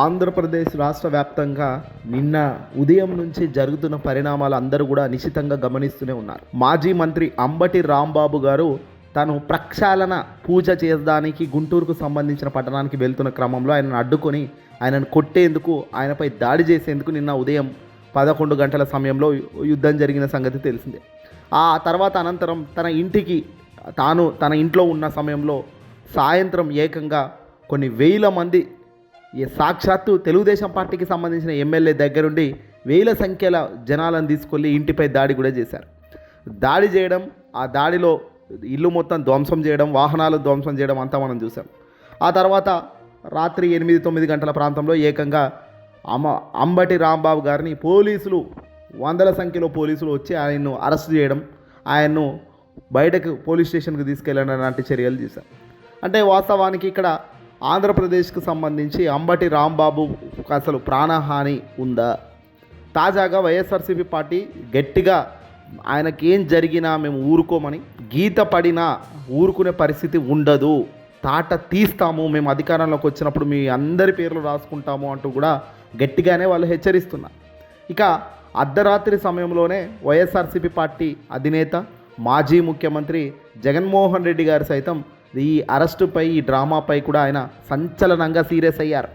ఆంధ్రప్రదేశ్ రాష్ట్ర వ్యాప్తంగా నిన్న ఉదయం నుంచి జరుగుతున్న పరిణామాలు అందరూ కూడా నిశితంగా గమనిస్తూనే ఉన్నారు. మాజీ మంత్రి అంబటి రాంబాబు గారు తను ప్రక్షాళన పూజ చేయడానికి గుంటూరుకు సంబంధించిన పట్టణానికి వెళ్తున్న క్రమంలో ఆయనను అడ్డుకొని ఆయనను కొట్టేందుకు, ఆయనపై దాడి చేసేందుకు నిన్న ఉదయం 11 గంటల సమయంలో యుద్ధం జరిగిన సంగతి తెలిసిందే. ఆ తర్వాత అనంతరం తన ఇంట్లో ఉన్న సమయంలో సాయంత్రం ఏకంగా కొన్ని వేల మంది సాక్షాత్తు తెలుగుదేశం పార్టీకి సంబంధించిన ఎమ్మెల్యే దగ్గరుండి వేల సంఖ్యల జనాలను తీసుకెళ్ళి ఇంటిపై దాడి కూడా చేశారు. దాడి చేయడం, ఆ దాడిలో ఇల్లు మొత్తం ధ్వంసం చేయడం, వాహనాలు ధ్వంసం చేయడం అంతా మనం చూసాం. ఆ తర్వాత రాత్రి 8-9 గంటల ప్రాంతంలో ఏకంగా అంబటి రాంబాబు గారిని పోలీసులు, వందల సంఖ్యలో పోలీసులు వచ్చి ఆయన్ను అరెస్ట్ చేయడం, ఆయన్ను బయటకు పోలీస్ స్టేషన్కి తీసుకెళ్ళడం లాంటి చర్యలు చేశారు. అంటే వాస్తవానికి ఇక్కడ ఆంధ్రప్రదేశ్కు సంబంధించి అంబటి రాంబాబు అసలు ప్రాణహాని ఉందా? తాజాగా వైఎస్ఆర్సీపీ పార్టీ గట్టిగా ఆయనకేం జరిగినా మేము ఊరుకోమని, గీత పడినా ఊరుకునే పరిస్థితి ఉండదు, తాట తీస్తాము, మేము అధికారంలోకి వచ్చినప్పుడు మీ అందరి పేర్లు రాసుకుంటాము అంటూ కూడా గట్టిగానే వాళ్ళు హెచ్చరిస్తున్నారు. ఇక అర్ధరాత్రి సమయంలోనే వైఎస్ఆర్సీపీ పార్టీ అధినేత, మాజీ ముఖ్యమంత్రి జగన్మోహన్ రెడ్డి గారు సైతం ఈ అరెస్టుపై, ఈ డ్రామాపై కూడా ఆయన సంచలనంగా సీరియస్ అయ్యారు.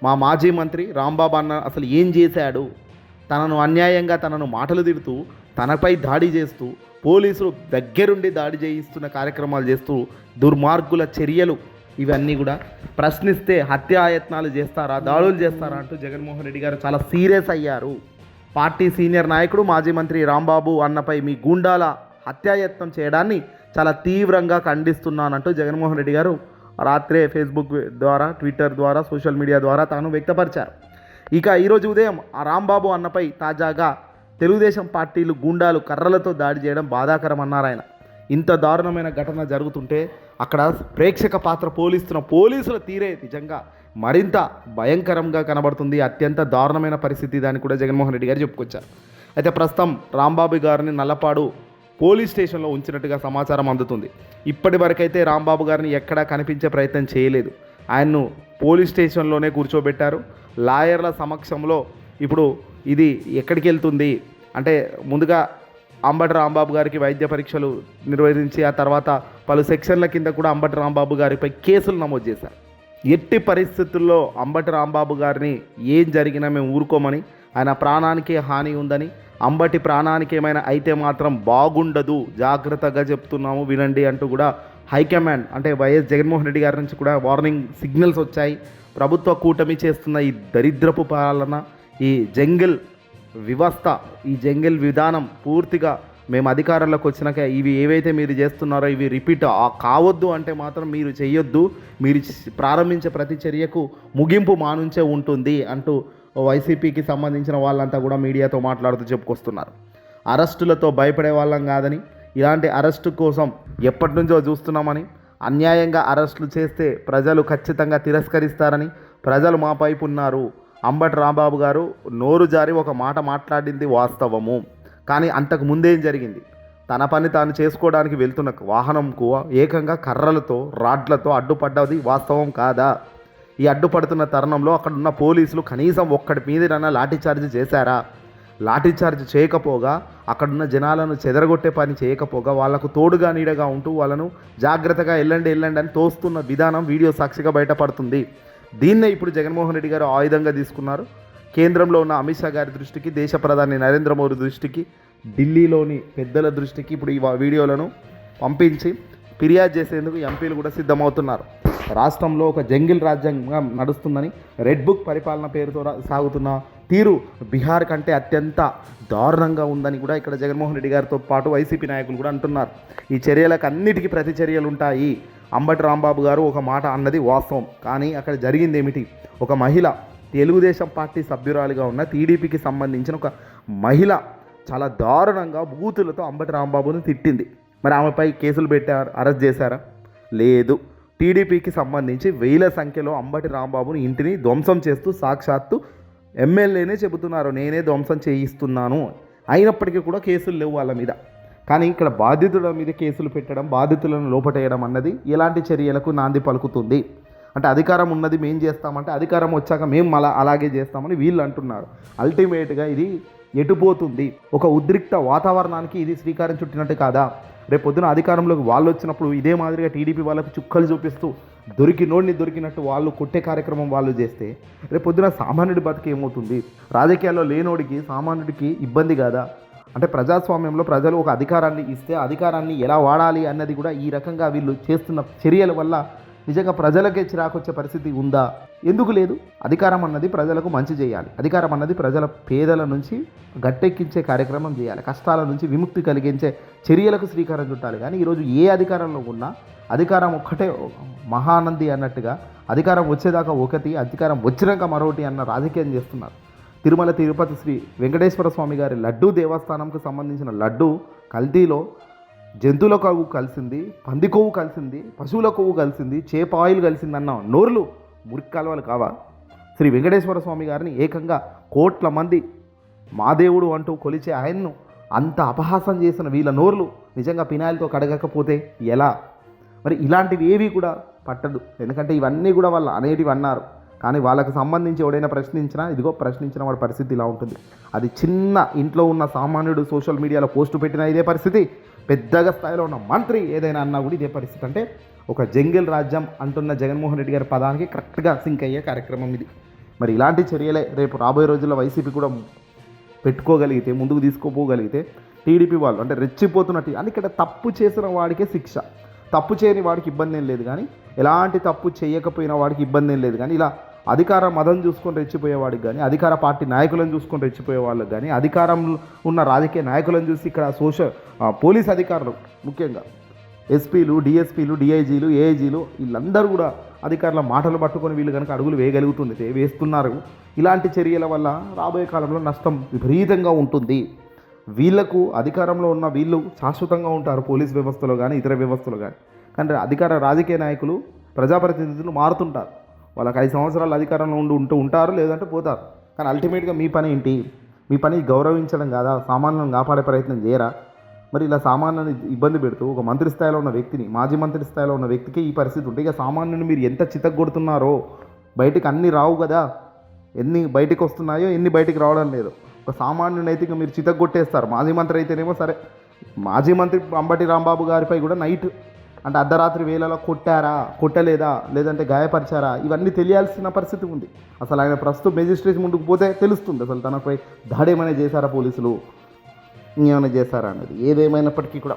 మా మాజీ మంత్రి రాంబాబు అన్న అసలు ఏం చేశాడు? తనను అన్యాయంగా తనను మాటలు తిడుతూ, తనపై దాడి చేస్తూ, పోలీసులు దగ్గరుండి దాడి చేయిస్తున్న కార్యక్రమాలు చేస్తూ, దుర్మార్గుల చర్యలు ఇవన్నీ కూడా ప్రశ్నిస్తే హత్యాయత్నాలు చేస్తారా, దాడులు చేస్తారా అంటూ జగన్మోహన్ రెడ్డి గారు చాలా సీరియస్ అయ్యారు. పార్టీ సీనియర్ నాయకుడు మాజీ మంత్రి రాంబాబు అన్నపై మీ గూండాల హత్యాయత్నం చేయడాన్ని చాలా తీవ్రంగా ఖండిస్తున్నానంటూ జగన్మోహన్ రెడ్డి గారు రాత్రే ఫేస్బుక్ ద్వారా, ట్విట్టర్ ద్వారా, సోషల్ మీడియా ద్వారా తాను వ్యక్తపరిచారు. ఇక ఈరోజు ఉదయం ఆ రాంబాబు అన్నపై తాజాగా తెలుగుదేశం పార్టీలు గూండాలు కర్రలతో దాడి చేయడం బాధాకరం అన్నారు ఆయన. ఇంత దారుణమైన ఘటన జరుగుతుంటే అక్కడ ప్రేక్షక పాత్ర పోలిస్తున్న పోలీసుల తీరే నిజంగా మరింత భయంకరంగా కనబడుతుంది. అత్యంత దారుణమైన పరిస్థితి దాన్ని కూడా జగన్మోహన్ రెడ్డి గారు చెప్పుకొచ్చారు. అయితే ప్రస్తుతం రాంబాబు గారిని నల్లపాడు పోలీస్ స్టేషన్లో ఉంచినట్టుగా సమాచారం అందుతుంది. ఇప్పటి వరకైతే రాంబాబు గారిని ఎక్కడా కనిపించే ప్రయత్నం చేయలేదు. ఆయన్ను పోలీస్ స్టేషన్లోనే కూర్చోబెట్టారు. లాయర్ల సమక్షంలో ఇప్పుడు ఇది ఎక్కడికి వెళ్తుంది అంటే, ముందుగా అంబటి రాంబాబు గారికి వైద్య పరీక్షలు నిర్వహించి ఆ తర్వాత పలు సెక్షన్ల కింద కూడా అంబటి రాంబాబు గారిపై కేసులు నమోదు చేశారు. ఎట్టి పరిస్థితుల్లో అంబటి రాంబాబు గారిని ఏం జరిగినా మేము ఊరుకోమని, ఆయన ప్రాణానికి హాని ఉందని, అంబటి ప్రాణానికి ఏమైనా అయితే మాత్రం బాగుండదు, జాగ్రత్తగా చెప్తున్నాము వినండి అంటూ కూడా హైకమాండ్ అంటే వైఎస్ జగన్మోహన్ రెడ్డి గారి నుంచి కూడా వార్నింగ్ సిగ్నల్స్ వచ్చాయి. ప్రభుత్వ కూటమి చేస్తున్న ఈ దరిద్రపు పాలన, ఈ జంగిల్ వ్యవస్థ, ఈ జంగిల్ విధానం పూర్తిగా మేము అధికారంలోకి వచ్చినాక ఇవి ఏవైతే మీరు చేస్తున్నారో ఇవి రిపీట్ కావద్దు అంటే మాత్రం మీరు చేయొద్దు, మీరు ప్రారంభించే ప్రతి చర్యకు ముగింపు మా నుంచే ఉంటుంది అంటూ వైసీపీకి సంబంధించిన వాళ్ళంతా కూడా మీడియాతో మాట్లాడుతూ చెప్పుకొస్తున్నారు. అరెస్టులతో భయపడే వాళ్ళం కాదని, ఇలాంటి అరెస్టు కోసం ఎప్పటి నుంచో చూస్తున్నామని, అన్యాయంగా అరెస్టులు చేస్తే ప్రజలు ఖచ్చితంగా తిరస్కరిస్తారని ప్రజలు మా వైపు ఉన్నారు. అంబటి రాంబాబు గారు నోరు జారి ఒక మాట మాట్లాడింది వాస్తవము. కానీ అంతకు ముందేం జరిగింది? తన పని తాను చేసుకోవడానికి వెళ్తున్న వాహనంకు ఏకంగా కర్రలతో, రాడ్లతో అడ్డుపడ్డది వాస్తవం కాదా? ఈ అడ్డుపడుతున్న తరుణంలో అక్కడున్న పోలీసులు కనీసం ఒక్కడి మీదనన్నా లాఠీచార్జ్ చేశారా? లాఠీచార్జ్ చేయకపోగా, అక్కడున్న జనాలను చెదరగొట్టే పని చేయకపోగా, వాళ్లకు తోడుగా నీడగా ఉంటూ వాళ్ళను జాగ్రత్తగా వెళ్ళండి అని తోస్తున్న విధానం వీడియో సాక్షిగా బయటపడుతుంది. దీన్నే ఇప్పుడు జగన్మోహన్ రెడ్డి గారు ఆయుధంగా తీసుకున్నారు. కేంద్రంలో ఉన్న అమిత్ షా గారి దృష్టికి, దేశ ప్రధాని నరేంద్ర మోదీ దృష్టికి, ఢిల్లీలోని పెద్దల దృష్టికి ఇప్పుడు ఈ వీడియోలను పంపించి ఫిర్యాదు చేసేందుకు ఎంపీలు కూడా సిద్ధమవుతున్నారు. రాష్ట్రంలో ఒక జంగిల్ రాజ్యంగా నడుస్తుందని, రెడ్ బుక్ పరిపాలన పేరుతో సాగుతున్న తీరు బీహార్ కంటే అత్యంత దారుణంగా ఉందని కూడా ఇక్కడ జగన్మోహన్ రెడ్డి గారితో పాటు వైసీపీ నాయకులు కూడా అంటున్నారు. ఈ చర్యలకు అన్నిటికీ ప్రతి చర్యలు ఉంటాయి. అంబటి రాంబాబు గారు ఒక మాట అన్నది వాస్తవం, కానీ అక్కడ జరిగింది ఏమిటి? ఒక మహిళ, తెలుగుదేశం పార్టీ సభ్యురాలిగా ఉన్న టీడీపీకి సంబంధించిన ఒక మహిళ చాలా దారుణంగా బూతులతో అంబటి రాంబాబుని తిట్టింది. మరి ఆమెపై కేసులు పెట్టారు, అరెస్ట్ చేశారా? లేదు. టీడీపీకి సంబంధించి వేల సంఖ్యలో అంబటి రాంబాబుని ఇంటిని ధ్వంసం చేస్తూ సాక్షాత్తు ఎమ్మెల్యేనే చెబుతున్నారు, నేనే ధ్వంసం చేయిస్తున్నాను. అయినప్పటికీ కూడా కేసులు లేవు వాళ్ళ మీద. కానీ ఇక్కడ బాధితుల మీద కేసులు పెట్టడం, బాధితులను లోపటేయడం అన్నది ఎలాంటి చర్యలకు నాంది పలుకుతుంది? అంటే అధికారం ఉన్నది మేము చేస్తామంటే అధికారం వచ్చాక మేము అలాగే చేస్తామని వీళ్ళు అంటున్నారు. అల్టిమేట్గా ఇది ఎటుపోతుంది? ఒక ఉద్రిక్త వాతావరణానికి ఇది శ్రీకారం చుట్టినట్టు కాదా? రేపు పొద్దున అధికారంలోకి వాళ్ళు వచ్చినప్పుడు ఇదే మాదిరిగా టీడీపీ వాళ్ళకు చుక్కలు చూపిస్తూ దొరికినట్టు వాళ్ళు కొట్టే కార్యక్రమం వాళ్ళు చేస్తే రేపు పొద్దున సామాన్యుడి బతికి ఏమవుతుంది? రాజకీయాల్లో లేనోడికి సామాన్యుడికి ఇబ్బంది కాదా? అంటే ప్రజాస్వామ్యంలో ప్రజలు ఒక అధికారాన్ని ఇస్తే అధికారాన్ని ఎలా వాడాలి అన్నది కూడా ఈ రకంగా వీళ్ళు చేస్తున్న చర్యల వల్ల నిజంగా ప్రజలకే చిరాకొచ్చే పరిస్థితి ఉందా? ఎందుకు లేదు? అధికారం అన్నది ప్రజలకు మంచి చేయాలి. అధికారం అన్నది ప్రజల పేదల నుంచి గట్టెక్కించే కార్యక్రమం చేయాలి. కష్టాల నుంచి విముక్తి కలిగించే చర్యలకు శ్రీకారం చుట్టాలి. కానీ ఈరోజు ఏ అధికారంలో ఉన్నా అధికారం ఒక్కటే మహానంది అన్నట్టుగా అధికారం వచ్చేదాకా ఒకటి, అధికారం వచ్చినాక మరొకటి అన్న రాజకీయం చేస్తున్నారు. తిరుమల తిరుపతి శ్రీ వెంకటేశ్వర స్వామి గారి లడ్డూ దేవస్థానంకు సంబంధించిన లడ్డు కల్తీలో జంతువుల కొవ్వు కలిసింది, పంది కొవ్వు కలిసింది, పశువుల కొవ్వు కలిసింది, చేప ఆయిల్ కలిసింది అన్న నోర్లు మురికి కాలువలు కావా? శ్రీ వెంకటేశ్వర స్వామి గారిని ఏకంగా కోట్ల మంది మా దేవుడు అంటూ కొలిచే ఆయన్ను అంత అపహాసం చేసిన వీళ్ళ నోర్లు నిజంగా పినాయిల్తో కడగకపోతే ఎలా? మరి ఇలాంటివి ఏవి కూడా పట్టదు. ఎందుకంటే ఇవన్నీ కూడా వాళ్ళు అనేటివి అన్నారు. కానీ వాళ్ళకు సంబంధించి ఎవడైనా ప్రశ్నించిన వాడి పరిస్థితి ఇలా ఉంటుంది. అది చిన్న ఇంట్లో ఉన్న సామాన్యుడు సోషల్ మీడియాలో పోస్టు పెట్టినా ఇదే పరిస్థితి, పెద్దగా స్థాయిలో ఉన్న మంత్రి ఏదైనా అన్నా కూడా ఇదే పరిస్థితి. అంటే ఒక జంగిల్ రాజ్యం అంటున్న జగన్మోహన్ రెడ్డి గారి పదానికి కరెక్ట్గా సింక్ అయ్యే కార్యక్రమం ఇది. మరి ఇలాంటి చర్యలే రేపు రాబోయే రోజుల్లో వైసీపీ కూడా పెట్టుకోగలిగితే, ముందుకు తీసుకోపోగలిగితే టీడీపీ వాళ్ళు అంటే రెచ్చిపోతున్నట్టు అని ఇక్కడ తప్పు చేసిన వాడికే శిక్ష, తప్పు చేయని వాడికి ఇబ్బంది ఏం లేదు. కానీ ఎలాంటి తప్పు చేయకపోయిన వాడికి ఇబ్బంది ఏం లేదు. కానీ ఇలా అధికార మదం చూసుకొని రెచ్చిపోయేవాడికి కానీ, అధికార పార్టీ నాయకులను చూసుకొని రెచ్చిపోయే వాళ్ళకి కానీ, అధికారంలో ఉన్న రాజకీయ నాయకులను చూసి ఇక్కడ పోలీస్ అధికారులు ముఖ్యంగా ఎస్పీలు, డిఎస్పీలు, డిఐజీలు, ఏఐజీలు వీళ్ళందరూ కూడా అధికారుల మాటలు పట్టుకొని వీళ్ళు కనుక అడుగులు వేస్తున్నారు. ఇలాంటి చర్యల వల్ల రాబోయే కాలంలో నష్టం విపరీతంగా ఉంటుంది. వీళ్లకు అధికారంలో ఉన్న వీళ్ళు శాశ్వతంగా ఉంటారు పోలీస్ వ్యవస్థలో కానీ ఇతర వ్యవస్థలో కానీ. కానీ అధికార రాజకీయ నాయకులు, ప్రజాప్రతినిధులు మారుతుంటారు. వాళ్ళకి 5 సంవత్సరాలు అధికారంలో ఉంటారు, లేదంటే పోతారు. కానీ అల్టిమేట్గా మీ పని ఏంటి? మీ పని గౌరవించడం కాదా? సామాన్యులను కాపాడే ప్రయత్నం చేయరా? మరి ఇలా సామాన్యుని ఇబ్బంది పెడుతూ ఒక మంత్రి స్థాయిలో ఉన్న వ్యక్తిని, మాజీ మంత్రి స్థాయిలో ఉన్న వ్యక్తికి ఈ పరిస్థితి ఉంటే ఇక సామాన్యుని మీరు ఎంత చితగొడుతున్నారో, బయటికి అన్నీ రావు కదా, ఎన్ని బయటికి వస్తున్నాయో ఎన్ని బయటికి రావడం లేదు. ఒక సామాన్యుని అయితే ఇక మీరు చితగొట్టేస్తారు. మాజీ మంత్రి అయితేనేమో సరే, మాజీ మంత్రి అంబటి రాంబాబు గారిపై కూడా నైట్ అంటే అర్ధరాత్రి వేళలో కొట్టారా, కొట్టలేదా, లేదంటే గాయపరిచారా, ఇవన్నీ తెలియాల్సిన పరిస్థితి ఉంది. అసలు ఆయన ప్రస్తుతం మెజిస్ట్రేట్ ముందుకు పోతే తెలుస్తుంది అసలు తనపై దాడి ఏమైనా చేశారా పోలీసులు, ఇంకేమైనా చేశారా అనేది. ఏదేమైనప్పటికీ కూడా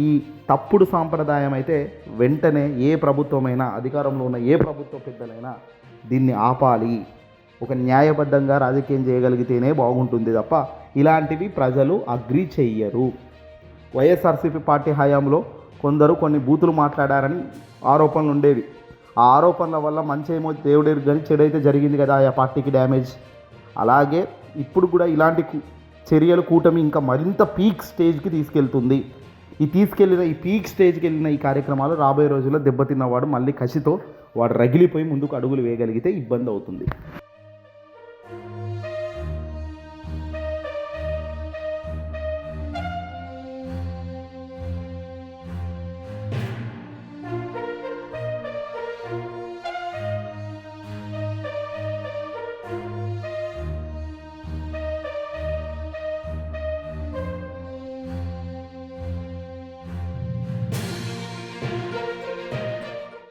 ఈ తప్పుడు సాంప్రదాయం అయితే వెంటనే ఏ ప్రభుత్వమైనా, అధికారంలో ఉన్న ఏ ప్రభుత్వ పెద్దలైనా దీన్ని ఆపాలి. ఒక న్యాయబద్ధంగా రాజకీయం చేయగలిగితేనే బాగుంటుంది తప్ప ఇలాంటివి ప్రజలు అగ్రీ చెయ్యరు. వైఎస్ఆర్సీపీ పార్టీ హయాంలో కొందరు కొన్ని బూతులు మాట్లాడారని ఆరోపణలు ఉండేవి. ఆ ఆరోపణల వల్ల మంచి ఏమో దేవుడేరు కానీ చెడైతే జరిగింది కదా ఆ పార్టీకి డ్యామేజ్. అలాగే ఇప్పుడు కూడా ఇలాంటి చర్యలు కూటమి ఇంకా మరింత పీక్ స్టేజ్కి తీసుకెళ్తుంది. ఈ పీక్ స్టేజ్కి వెళ్ళిన ఈ కార్యక్రమాలు రాబోయే రోజుల్లో దెబ్బతిన్నవాడు మళ్ళీ కసితో వాడు రగిలిపోయి ముందుకు అడుగులు వేయగలిగితే ఇబ్బంది అవుతుంది.